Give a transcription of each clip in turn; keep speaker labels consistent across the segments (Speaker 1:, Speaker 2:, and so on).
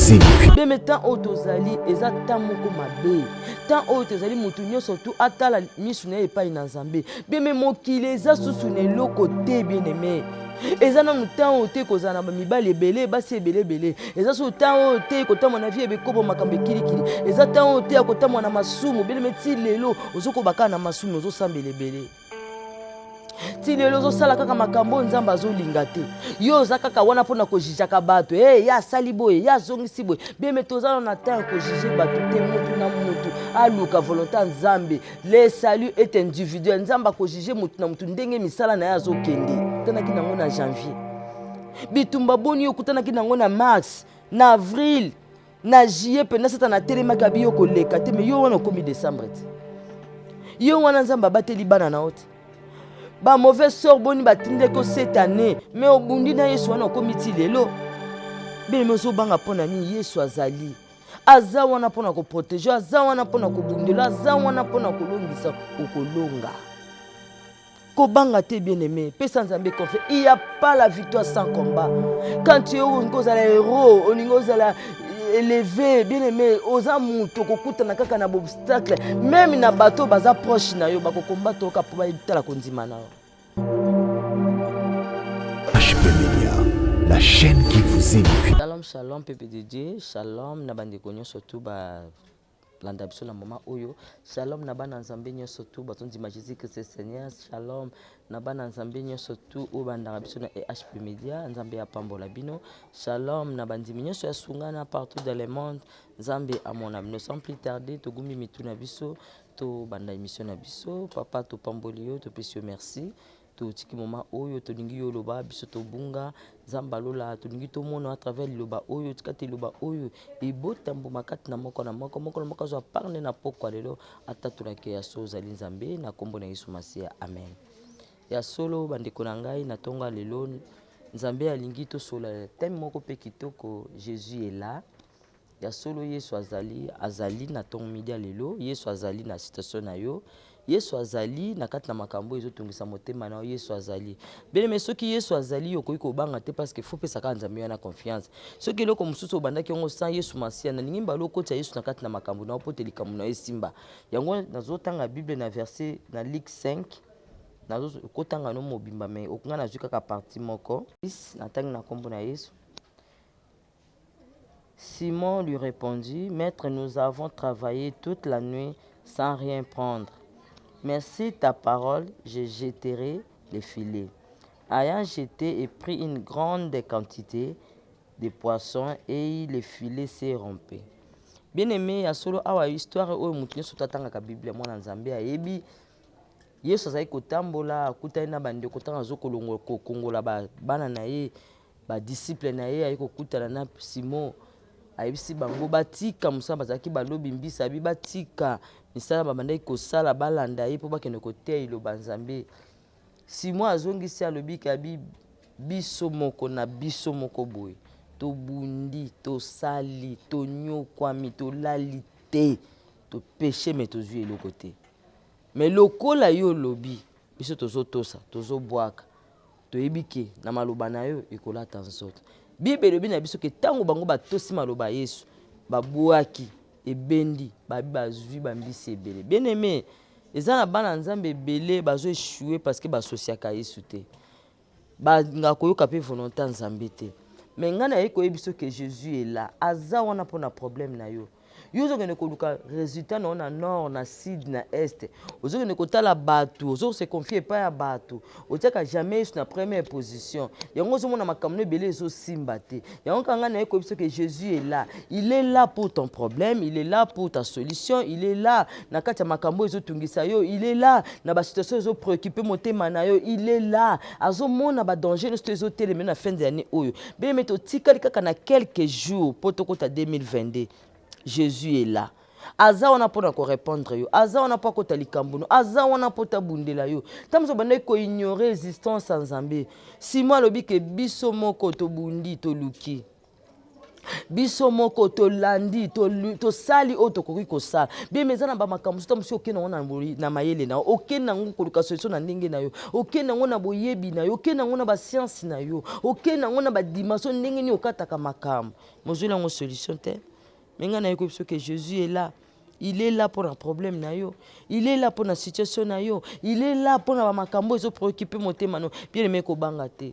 Speaker 1: vous édifie.
Speaker 2: Même temps autozali eza tamoko mabe. Tant autozali mutunyo surtout atala misune epai na Nzambe. Bien mokili eza susune loko te bien aimé. Eza na temps ote kozana ba mibali ebele basi ebele. Eza so temps ote kotama na vie ebekobo makambe kilikili. Eza temps ote akotama na masumu bien meti lelo ozoko baka na masumu ozo sambele ebele. Ti lelo zo sala kaka makambo Nzambe azolinga te. Yo za kaka wana pona ko jijaka bato. Ya sali boye, ya zongisi boye. Bien metozana na temps ko jije bato te mutu na mutu. Aluka volonté Nzambe. Le salut est individuel. Nzamba ko jije mutu na mutu ndenge misala na ya zo kende. Tanaki nango na janvier. Bitumba boni okutanaki nango na mars, na avril, na juillet pena sata na telema kabi yo koleka te mais yo wana komi décembre te. Yo wana Nzamba bateli bana na ote. Ba mauvais sort boni batinde ko cette année mais obundi na Yesu wana okomiti lelo bien meso banga pona ni Yesu azali aza wana pona ko protéger aza wana pona ko bundela aza wana pona ko longisa okolonga ko banga te bien aimé pesa Nzambe confiance. Il y a pas la victoire sans combat. Quand tu es un héros oningo zala élevé bien aimé oza muto kokuta na kaka na obstacle même na bateau baza proche na yo bako combattre ka po ba itala kondima na yo.
Speaker 1: HP Media, la chaîne qui vous édifie.
Speaker 2: Shalom shalom PPDJ, shalom na bandeko nyonso tu ba landa biso na mama oyo, shalom na bana Nzambe nyonso tu batondima Jésus Christ Seigneur, shalom na bana Nzambe nyonso tu o bandanga biso na HP Media, Nzambe apambola bino, shalom na bandimi nyonso ya sungana partout dans le monde, Nzambe amona bino. Sans plus tarder to gumbi mituna biso to banda émission na biso, papa to pamboli yo to pesi merci. To tiki moma oyo to lingi yo loba biso to bunga Nzamba lola to lingi to mona à travers loba oyo tikate loba oyo e botambo makati na moko na moko zo parler na poko lelo atatulake ya so zali Nzambe na kombo na Yesu Masia, amen. Ya solo bandeko na ngai na tonga lelo Nzambe alingi to sola thème moko pe kitoko, Jésus est là. Ya solo Yesu azali na tonga media lelo, Yesu azali na situation na yo. Yesu azali na kati na makambo ezotungisa motema na Yesu azali. Bele mais soki Yesu azali yokoki kobanga te parce que faut pesa ka Nzambe yana confiance. Soki eloko mususu obandaki yango sans Yesu Masia na lingi mbalo koti ya Yesu na kati na makambo na poteli kamu na esimba. Yango nazotanga Bible na verset na Luc 5 nazokotanga no mobimba mais okunga na zuka ka partie moko. Na tangi na kombo na Yesu. Simon lui répondit, Maître, nous avons travaillé toute la nuit sans rien prendre. Merci ta parole, je jetterai les filets. Ayant jeté et pris une grande quantité de poissons et les filets s'est rompé. Bien aimé, à solo awa histoire o mutu nyoso tatanga ka Bible mwana Nzambe ayebi Yesu azali kotambola akutani na bande kotanga zokolongo kongola bana na ye ba disciple na ye ayi kokutana na Simon ayebisi bango batika musala bazaki balobi mbisa bi batika misala babandaki kosala balanda ye po bakende koteya iloba Nzambe. Simon azongisi alobi kabi biso moko na biso moko boye tobundi tosali tonyokwami tolali te to péché mais tozwi eloko te mais lokola yo lobi biso tozotosa tozobwaka toyebi ke na maloba na yo ekolata nzoto. Bible elobi na biso ke tango bango batosi maloba Yesu babwaki ebendi babi bazwi bambisi ebele. Bien aimé, eza na bana Nzambe ebele bazo échouer parce que basosiaka Yesu te. Nga koyoka pe volonté Nzambe te. Mais nga na yeko yebiso ke Jésus est là. Aza wana pona problème na yo. Yo zokende koluka résultat na nord na sud na est. Ozokende kotala bato, ozo se confier pas ya bato. Otiaka jamais sur la première position. Yango zo mona makamno ebele zo simba te. Yango kanga na yeko yebiso ke Jésus est là. Il est là pour ton problème, il est là pour ta solution, il est là na kati ya makambo ezotungisa yo, il est là na ba situation ezo préoccuper motema na yo, il est là. Azo mona ba danger no ezo teleme na fin d'année oyo. Be meto tikali kaka na quelques jours poto kota 2022. Jésus est là. Aza wana pona ko répondre yo. Aza wana pa kota likambuno. Aza wana pota bundela yo. Tamzo bande ko ignorer existence sans Nzambe. Simon lobi ke biso moko to bundi to luki. biso moko tolandi tosali oyo tokoki kosala bien eza na bamakambo soto mosi okende yango na mayele na yo okende yango koluka solution na ndenge na yo okende yango na boyebi na yo okende yango na basiansi na yo okende yango na badimension ndenge nini okataka makambo mozwi yango solution te me ngai nayebi biso ke Jésus est là. Il est là pour un problème na yo. Il est là pour une situation na yo. Il est là pour un makambo ezo préoccuper motema no. Bien aimé ko banga te.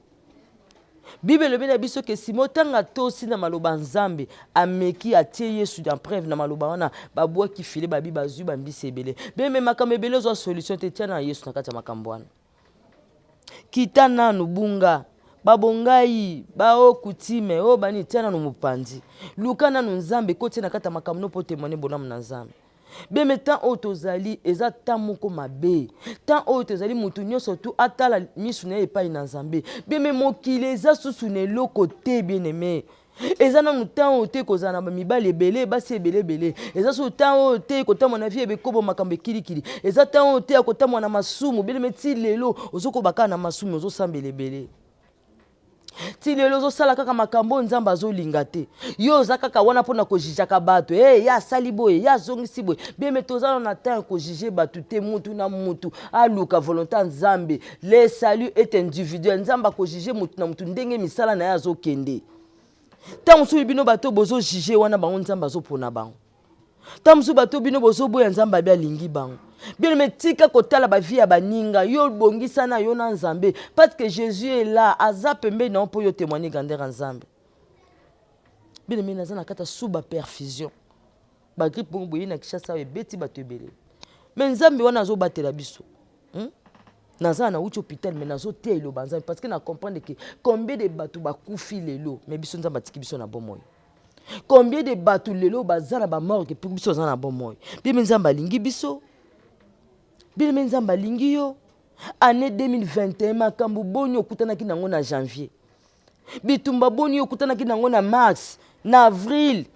Speaker 2: Bible le bena biso ke si motanga to si na maloba nzambe ameki atie Yesu dans preuve na maloba wana babwa ki file babi bazu ba mbisi ebele. Bien aimé makambo ebele zo solution te tia na Yesu na kati ya makambo wana. Kita nanu bunga babongai bao kutime o bani tia nanu mupandi. Luka nanu nzambe ko tia na kati ya makambo no po témoigner bonamu na nzambe. Beme tant otozali eza tant moko mabe tant otozali mutu nyonso tu atala misu na epai na nzambe beme mokili eza susu na eloko te bien aimé eza nanu tant ote kozala na mibali ebele basi ebele eza susu tant ote kotamwa na vie ebekobo makambo ekilikili eza tant ote akotamwa na masumu bien aimé ti lelo ozokobaka na masumu ozosambela ebele ti lelo ozosala kaka makambo nzambe azolinga te yo oza kaka wana mpona kojijaka bato ya asali boye ya azongisi boye beme tozala na temps kojije bato te mutu na mutu aluka volonté ya nzambe le salut est individuel nzambe akojije mutu na mutu ndenge misala na ye azokende ntango mosusu bino bato bozojije wana bango nzambe azopona bango ntango mosusu bato bino bozoboya nzambe abi alingi bango bien mais tika kotala ba vie ya baninga yo bongisa na yo na nzambe parce que Jésus est là aza pembe na po yo témoigner grandeur nzambe bien mais naza na kata suba perfusion ba grippe bongo boye na kishasa ebeti bato ebele mais nzambe wana azo batela biso naza na uchi hôpital mais nazo te elo banzambe parce que na comprendre que combien de bato bakufi lelo mais biso nzambe atiki biso na bomoyo combien de bato lelo bazana ba morgue pour biso zana na bomoyo bien mais nzambe alingi biso bien mais nzambe alingi yo année 2021 makambo boni okutanaki nango na janvier bitumba boni okutanaki nango na mars na avril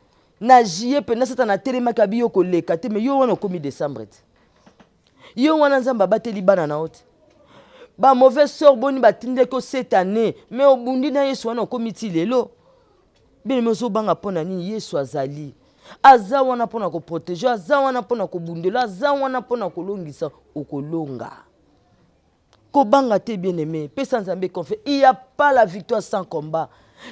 Speaker 2: na juillet pena sata na telemaka biyo koleka te mais yo wana okomi décembre te yo wana nzambe abateli bana na ote ba mauvais sort boni batindeki ko cette année mais obundi na Yesu wana okomi ti lelo bien mais ozobanga mpona nini Yesu azali aza wana mpona koprotege aza wana mpona kobundela aza wana mpona kolongisa okolonga kobanga te bien aimé pesa nzambe confiance il y a pas la victoire sans combat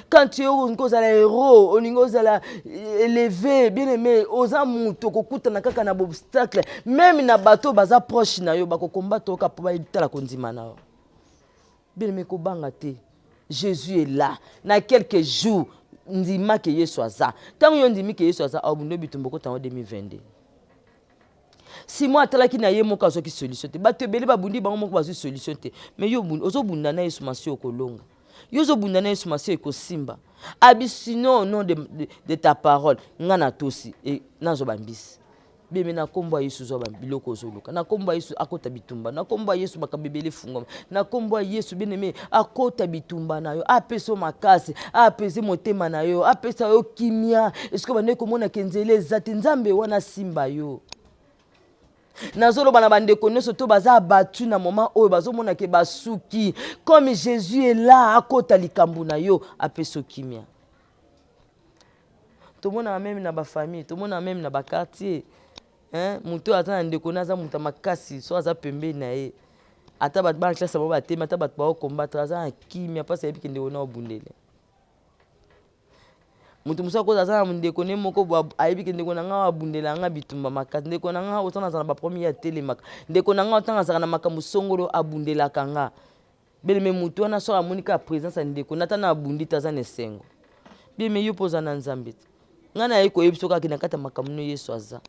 Speaker 2: quand tu es ozala héros olingo ozala élevé bien aimé oza mutu kokutana kaka na obstacle même na bato baza proche na yo bakokombata oka po bayitala kondima na yo bien aimé kobanga te Jésus est là na quelques jours ndima ke Yesu aza tango yo ndimi ke Yesu aza abundo bitumbo ko tango 2022 si moi atalaki na ye moko azoki solution te bato ebele babundi bango moko bazwi solution te mais yo ozobunda na Yesu masi okolonga yo ozobunda na Yesu masi ekosimba abisino au nom de ta parole ngana tosi e nazo bambisi beme na kombo Yesu zo biloko ozoluka na kombo Yesu akota bitumba na kombo Yesu bakabebele fungoma na kombo Yesu bien-aimé akota bitumba na yo apeso makasi apese motema na yo apesa yo kimia eske bande komona kenzele ezati nzambe wana simba yo nazoloba na bandeko nyonso to baza battu na moment oyo bazomona ke basuki comme Jésus est là akota likambu na yo apeso kimia tomona même na ba famille tomona même na ba quartier mutu aza na ndeko naza mutu makasi so aza pembeni na ye ata bato ba classe ba batema ata bato ba combattre aza na kimia pasi yebi kende ona obundele mutu musa ko aza na ndeko ne moko ayebi kende ko nanga abundela nga bitumba makasi ndeko nanga otana za na ba premier ya telemaka ndeko nanga otana za na makambo songolo abundela kanga beleme mutu wana so amonika présence ya ndeko nata na abundi taza na sengo bien me yo poza na nzambe ngana yeko yebiso ka kina kata makambo no Yesu aza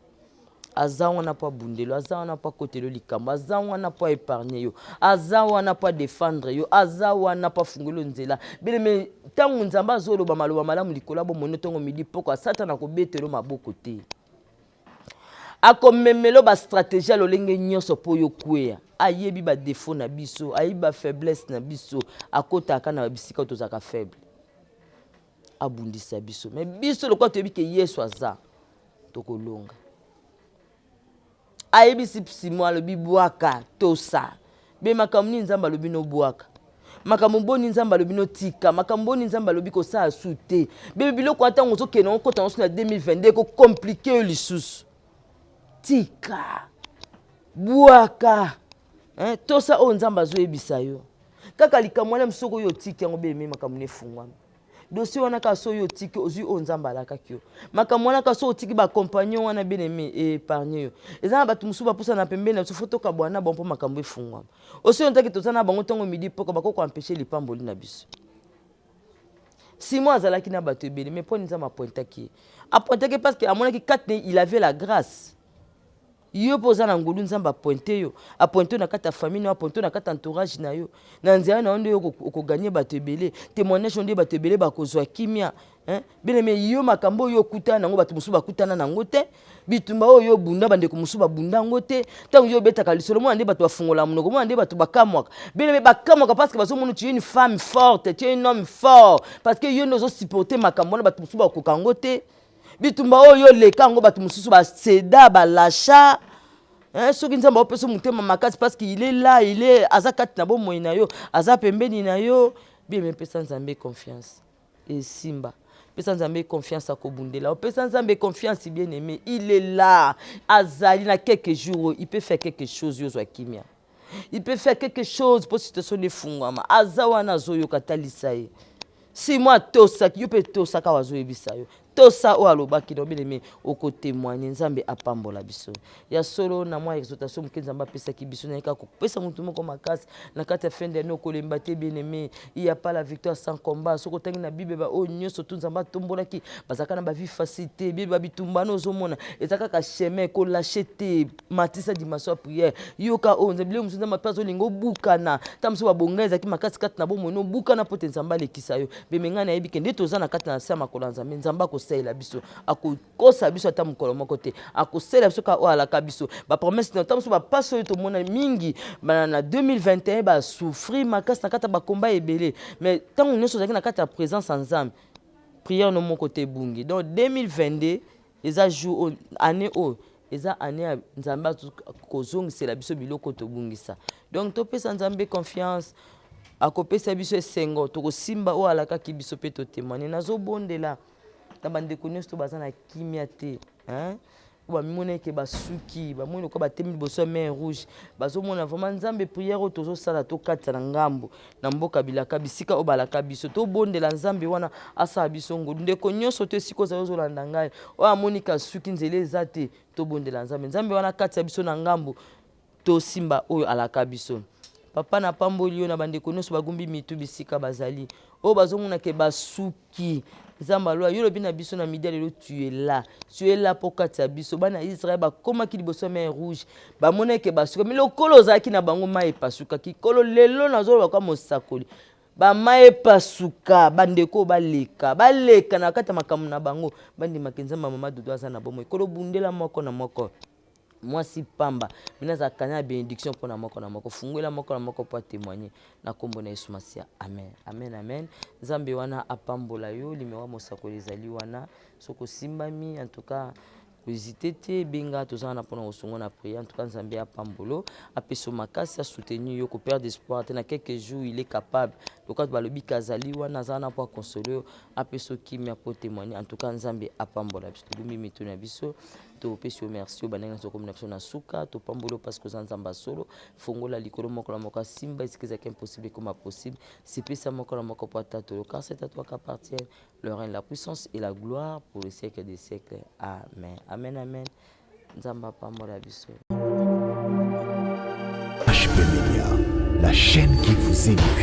Speaker 2: aza wana po abundelo aza wana po kotelo likambo aza wana po épargner yo aza wana po défendre yo aza wana po fungolo nzela beleme tangu nzamba azoloba maloba malamu likola bo monotongo midi poko asata na kobetelo maboko te akomemelo ba stratégie lolenge nyonso po yo kwea ayebi ba défaut na biso ayebi ba faiblesse na biso akota aka na bisika tozaka faible abundisa biso mais biso lokwa toyebi ke Yesu aza tokolonga ayebi si mwa lobi bwaka tosa be makamni nzamba lobi no bwaka makambo boni nzamba lobi no tika makambo boni nzamba lobi ko sa asute bebe biloko ata ngozo ke na kota na 2022 ko compliquer lisusu tika buaka tosa o nzamba zo ebisa yo kaka likamwana msoko yo tiki yango bebe makambo ne fungwa dossier wana ka so yo tiki ozui o nzamba la kakio makamwana ka so tiki ba compagnon wana benemi épargner yo ezana batu musuba pusa na pembeni so photo ka bwana bon po makambo efungwa osi on taki tozana bango tongo midi poko bako empêcher lipamboli na biso Simon azalaki na bato ebele mais po nzamba pointaki apointaki parce que amonaki 4 il avait la grâce yo poza na ngulu nzamba pointé yo apointé na kata famille na apointé na kata entourage na yo na nzela na ondo yo ko gagner bato ebele témoignage ondo bato ebele bakozwa kimia bene me yo makambo yo kutana nango bato musuba kutana nango te bitumba oyo bunda bande ko musuba bunda ngote tango yo betaka lisolo mo ande bato bafungola munoko mo ande bato bakamwaka bene me bakamwaka parce que bazo monu tu es une femme forte tu es un homme fort parce que yo nozo supporter makambo na bato musuba ko kangote bitumba oyo leka ngo bato mususu ba seda ba lacha soki nzamba opeso mutema makasi parce qu'il est là il est azakati na bo moina yo aza pembeni na yo bien me pesa nzambe confiance et simba pesa nzambe confiance akobundela pesa nzambe confiance bien aimé il est là azali na quelques jours il peut faire quelque chose yo zwa kimia il peut faire quelque chose pour situation de fungwama azawana zoyo katalisa ye si moi tosa yo peut tosa ka wazo ebisa yo tosa o alobaki no bien oko témoigner nzambe apambola biso ya solo na moi exhortation mukenza mba pesa ki biso na ko pesa mutu moko makasi na kati fin de no kolemba te bien aimé il y a pas la victoire sans combat soko tangi na bible ba o nyoso tu nzamba tombolaki bazaka na ba vie facilité bible ba bitumba no zomona ezaka ka chemin ko lâcher te matisa dimanche prière yoka o nzambile musunza mapazo lingo bukana tamso ba bongeza ki makasi kati na bo mono bukana pote nzamba lekisa yo bemenga na yebi kende tozana kati na sama kolanza me nzamba ko la biso akokosa biso ata mukolo moko te akosela biso ka o alaka biso ba promesse na tamso ba paso to mona mingi na 2021 ba souffrir makasi na kata ba combat ebele mais tant on est na kata présence ensemble prière no moko te bungi donc 2022 eza jour année o eza année nzamba kozongisela biso biloko to bungisa donc to pesa nzambe confiance akopesa biso esengo to kosimba o alaka ki biso pe to témoigner nazo bondela bande connaissent to bazana kimia te ba mimone ke basuki ba mona ko ba temi boso main rouge bazo mona vraiment nzambe prière o tozo sala to kata na ngambo na mboka bilaka bisika o balaka biso to bondela nzambe wana asa biso ngo ndeko nyonso te siko za zo landa ngai o amonika suki nzele zate to bondela nzambe wana kata biso na ngambo to simba oyo alaka biso papa na pamboli yo na bande nyonso bagumbi mitu bisika bazali o bazomona ke basuki nzamba loa yo lobi na biso na midi lelo tu es là pour katia biso bana Israël ba koma ki liboso main rouge ba mona ke basuka mi lokolo zaki na bango mai pasuka ki kolo lelo nazo ba kwa mosakoli ba mai pasuka bandeko baleka na kata makamu na bango bandi makenza mama dodo aza na bomo kolo bundela moko na moko moi si pamba mina za kanya bénédiction pour na moko funguela moko na moko pour témoigner na kombo na Yesu Masia amen amen amen nzambe wana apambola yo limewa mosakoli zali wana soko simbami en tout cas hésiter te benga tozana pona osongo na prière en tout cas nzambe apambolo apeso makasi a soutenir yo ko perdre d'espoir te na quelques jours il est capable loka balobi kazali wana zana pour consoler apeso kimia pour témoigner en tout cas nzambe apambola biso gumi mituna biso to peso merci bananga so comme na suka to pambolo parce que nzamba solo fongola likolo moko la moko simba est-ce que impossible comme possible c'est pesa moko la moko pour tato car c'est à toi qu'appartient le règne la puissance et la gloire pour les siècles des siècles amen amen amen nzamba pambola biso
Speaker 1: HP Media, la chaîne qui vous édifie.